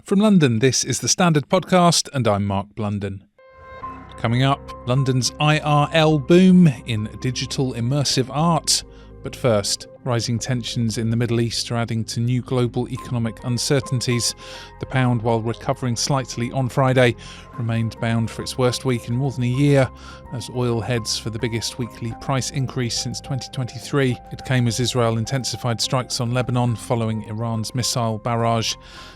From London, this is the Standard Podcast, and I'm Mark Blunden. Coming up, London's IRL boom in digital immersive art. But first, rising tensions in the Middle East are adding to new global economic uncertainties. The pound, while recovering slightly on Friday, remained bound for its worst week in more than a year as oil heads for the biggest weekly price increase since 2023. It came as Israel intensified strikes on Lebanon following Iran's missile barrage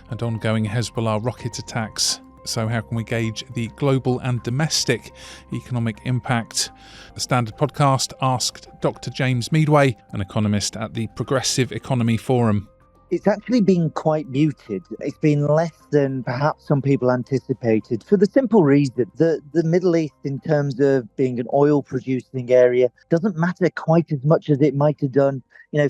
and ongoing Hezbollah rocket attacks. So how can we gauge the global and domestic economic impact? The Standard Podcast asked Dr James Meadway, an economist at the Progressive Economy Forum. It's actually been quite muted. It's been less than perhaps some people anticipated for the simple reason that the Middle East, in terms of being an oil-producing area, doesn't matter quite as much as it might have done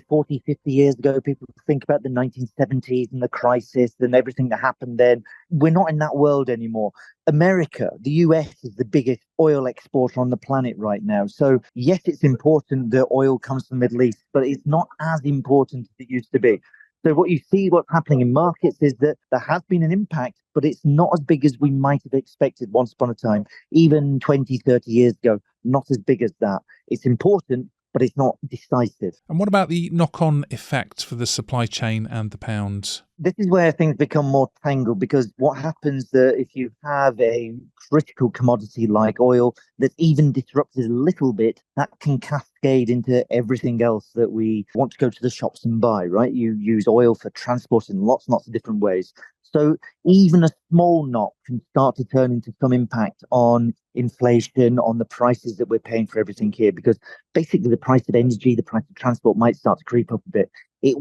40, 50 years ago. People think about the 1970s and the crisis and everything that happened then. We're not in that world anymore. America, the US, is the biggest oil exporter on the planet right now. So yes, it's important that oil comes from the Middle East, but it's not as important as it used to be. So what you see, what's happening in markets is that there has been an impact, but it's not as big as we might have expected once upon a time. Even 20, 30 years ago, not as big as that. It's important, but it's not decisive. And what about the knock-on effect for the supply chain and the pound? This is where things become more tangled, because what happens if you have a critical commodity like oil that's even disrupted a little bit, that can cascade into everything else that we want to go to the shops and buy, right? You use oil for transport in lots and lots of different ways. So even a small knock can start to turn into some impact on inflation, on the prices that we're paying for everything here, because basically the price of energy, the price of transport might start to creep up a bit. It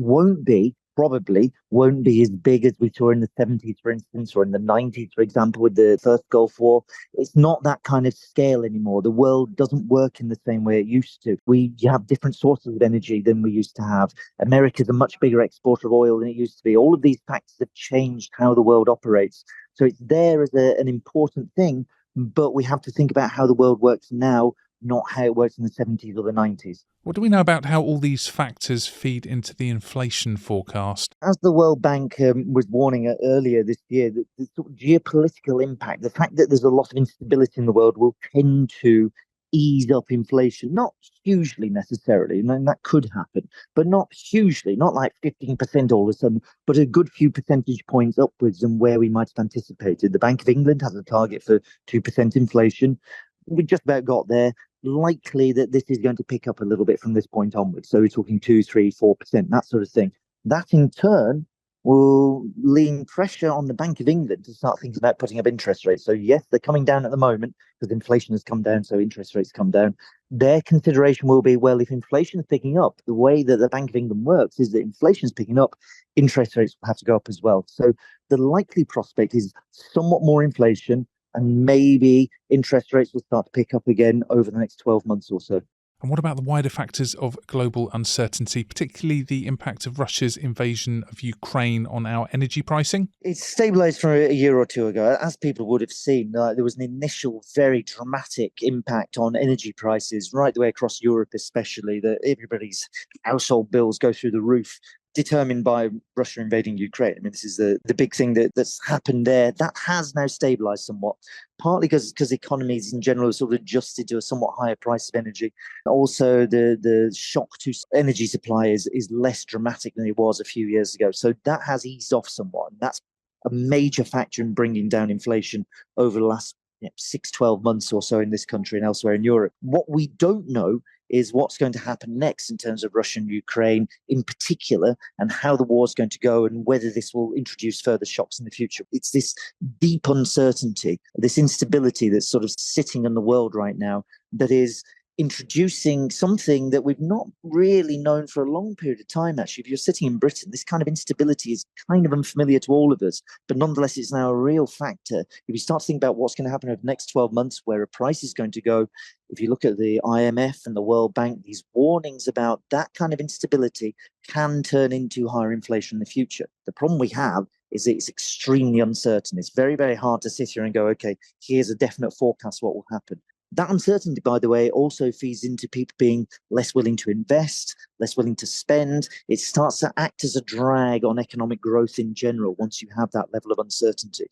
probably won't be as big as we saw in the 70s, for instance, or in the 90s, for example, with the first Gulf War. It's not that kind of scale anymore. The world doesn't work in the same way it used to. We have different sources of energy than we used to have. America's a much bigger exporter of oil than it used to be. All of these factors have changed how the world operates. So it's there as an important thing, but we have to think about how the world works now, not how it worked in the 70s or the 90s. What do we know about how all these factors feed into the inflation forecast? As the World Bank was warning earlier this year, the sort of geopolitical impact, the fact that there's a lot of instability in the world will tend to ease up inflation. Not hugely necessarily, and that could happen, but not hugely, not like 15% all of a sudden, but a good few percentage points upwards than where we might have anticipated. The Bank of England has a target for 2% inflation. We just about got there. Likely that this is going to pick up a little bit from this point onwards. So we're talking 2, 3, 4%, that sort of thing. That in turn will lean pressure on the Bank of England to start thinking about putting up interest rates. So yes, they're coming down at the moment because inflation has come down, so interest rates come down. Their consideration will be, well, if inflation is picking up, the way that the Bank of England works is that inflation is picking up, interest rates will have to go up as well. So the likely prospect is somewhat more inflation, and maybe interest rates will start to pick up again over the next 12 months or so. And what about the wider factors of global uncertainty, particularly the impact of Russia's invasion of Ukraine on our energy pricing? It's stabilised from a year or two ago. As people would have seen, there was an initial very dramatic impact on energy prices right the way across Europe, especially, that everybody's household bills go through the roof, determined by Russia invading Ukraine. I mean, this is the big thing that's happened there. That has now stabilised somewhat, partly because economies in general have sort of adjusted to a somewhat higher price of energy. Also, the shock to energy supply is less dramatic than it was a few years ago. So that has eased off somewhat. And that's a major factor in bringing down inflation over the last 6, 12 months or so in this country and elsewhere in Europe. What we don't know is what's going to happen next in terms of Russia and Ukraine in particular, and how the war is going to go, and whether this will introduce further shocks in the future. It's this deep uncertainty, this instability that's sort of sitting in the world right now that is introducing something that we've not really known for a long period of time, actually. If you're sitting in Britain, this kind of instability is kind of unfamiliar to all of us, but nonetheless, it's now a real factor. If you start to think about what's going to happen over the next 12 months, where a price is going to go, if you look at the IMF and the World Bank, these warnings about that kind of instability can turn into higher inflation in the future. The problem we have is that it's extremely uncertain. It's very, very hard to sit here and go, okay, here's a definite forecast what will happen. That uncertainty, by the way, also feeds into people being less willing to invest, less willing to spend. It starts to act as a drag on economic growth in general once you have that level of uncertainty.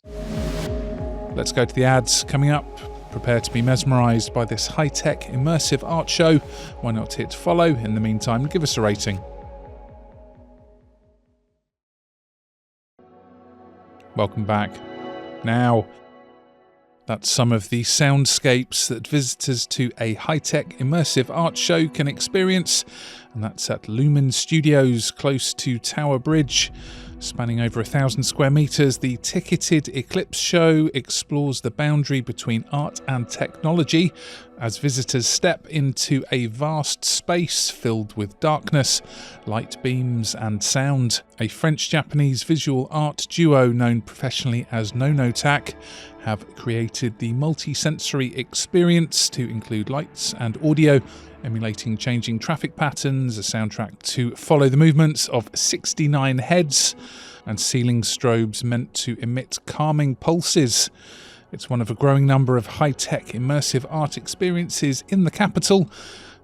Let's go to the ads coming up. Prepare to be mesmerised by this high-tech immersive art show. Why not hit follow in the meantime and give us a rating. Welcome back. Now, that's some of the soundscapes that visitors to a high-tech immersive art show can experience, and that's at Lumen Studios close to Tower Bridge. Spanning over 1,000 square metres, the ticketed Eclipse show explores the boundary between art and technology as visitors step into a vast space filled with darkness, light beams and sound. A French-Japanese visual art duo known professionally as Nonotak have created the multi-sensory experience to include lights and audio, emulating changing traffic patterns, a soundtrack to follow the movements of 69 heads, and ceiling strobes meant to emit calming pulses. It's one of a growing number of high-tech immersive art experiences in the capital.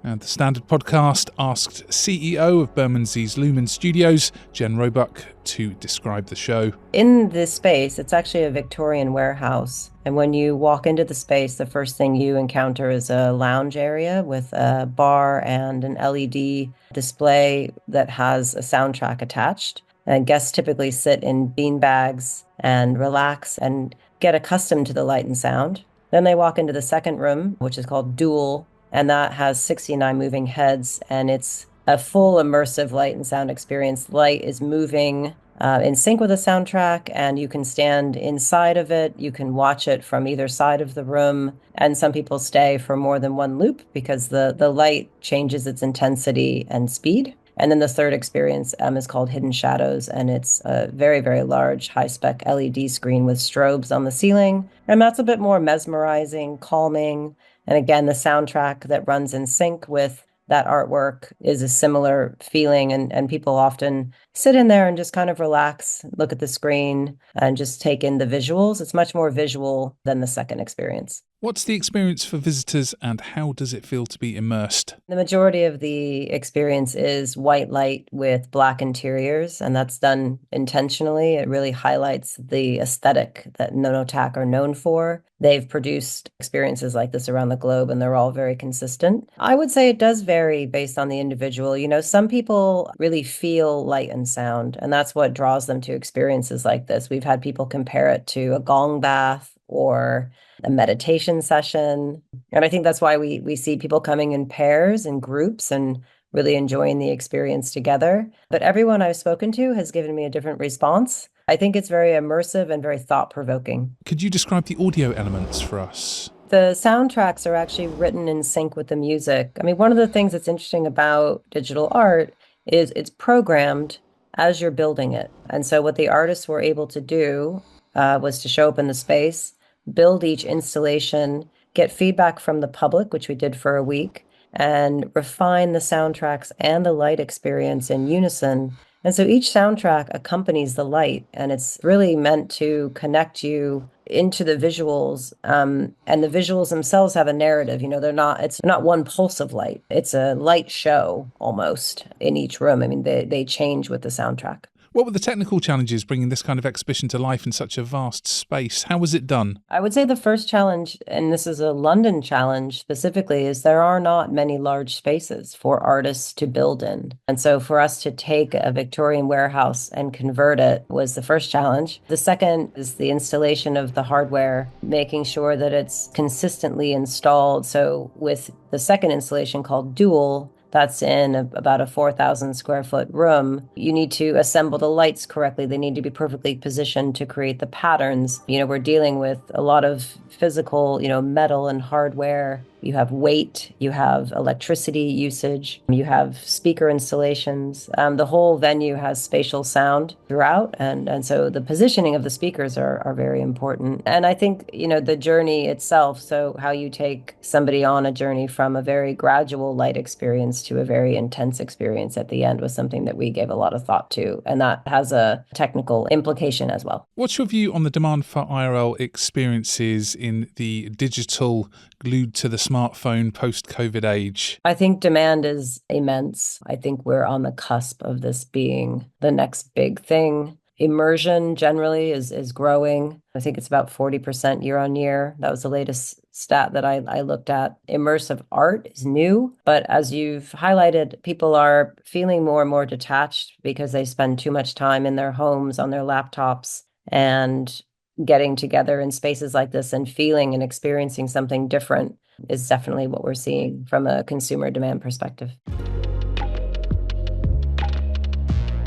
The Standard podcast asked CEO of Bermondsey's Lumen Studios, Jen Roebuck, to describe the show. In this space, it's actually a Victorian warehouse. And when you walk into the space, the first thing you encounter is a lounge area with a bar and an LED display that has a soundtrack attached. And guests typically sit in beanbags and relax and get accustomed to the light and sound. Then they walk into the second room, which is called Dual, and that has 69 moving heads, and it's a full immersive light and sound experience. Light is moving in sync with the soundtrack, and you can stand inside of it. You can watch it from either side of the room, and some people stay for more than one loop because the light changes its intensity and speed. And then the third experience is called Hidden Shadows, and it's a very, very large high-spec LED screen with strobes on the ceiling. And that's a bit more mesmerizing, calming. And again, the soundtrack that runs in sync with that artwork is a similar feeling. And people often sit in there and just kind of relax, look at the screen, and just take in the visuals. It's much more visual than the second experience. What's the experience for visitors and how does it feel to be immersed? The majority of the experience is white light with black interiors, and that's done intentionally. It really highlights the aesthetic that Nonotak are known for. They've produced experiences like this around the globe, and they're all very consistent. I would say it does vary based on the individual. You know, some people really feel light and sound, and that's what draws them to experiences like this. We've had people compare it to a gong bath or a meditation session. And I think that's why we see people coming in pairs and groups and really enjoying the experience together. But everyone I've spoken to has given me a different response. I think it's very immersive and very thought-provoking. Could you describe the audio elements for us? The soundtracks are actually written in sync with the music. I mean, one of the things that's interesting about digital art is it's programmed as you're building it. And so what the artists were able to do was to show up in the space, build each installation, get feedback from the public, which we did for a week, and refine the soundtracks and the light experience in unison. And so each soundtrack accompanies the light, and it's really meant to connect you into the visuals. And the visuals themselves have a narrative. You know, it's not one pulse of light. It's a light show almost in each room. I mean, they change with the soundtrack. What were the technical challenges bringing this kind of exhibition to life in such a vast space? How was it done? I would say the first challenge, and this is a London challenge specifically, is there are not many large spaces for artists to build in. And so for us to take a Victorian warehouse and convert it was the first challenge. The second is the installation of the hardware, making sure that it's consistently installed. So with the second installation called Dual, that's in about a 4,000 square foot room. You need to assemble the lights correctly. They need to be perfectly positioned to create the patterns. You know, we're dealing with a lot of physical, metal and hardware you have weight, you have electricity usage, you have speaker installations. The whole venue has spatial sound throughout. And so the positioning of the speakers are very important. And I think, the journey itself, so how you take somebody on a journey from a very gradual light experience to a very intense experience at the end was something that we gave a lot of thought to. And that has a technical implication as well. What's your view on the demand for IRL experiences in the digital, glued to the smartphone post-COVID age? I think demand is immense. I think we're on the cusp of this being the next big thing. Immersion generally is growing. I think it's about 40% year on year. That was the latest stat that I looked at. Immersive art is new, but as you've highlighted, people are feeling more and more detached because they spend too much time in their homes, on their laptops, and getting together in spaces like this and feeling and experiencing something different is definitely what we're seeing from a consumer demand perspective.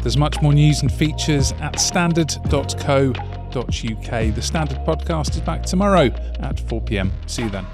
There's much more news and features at standard.co.uk. The Standard podcast is back tomorrow at 4 p.m. See you then.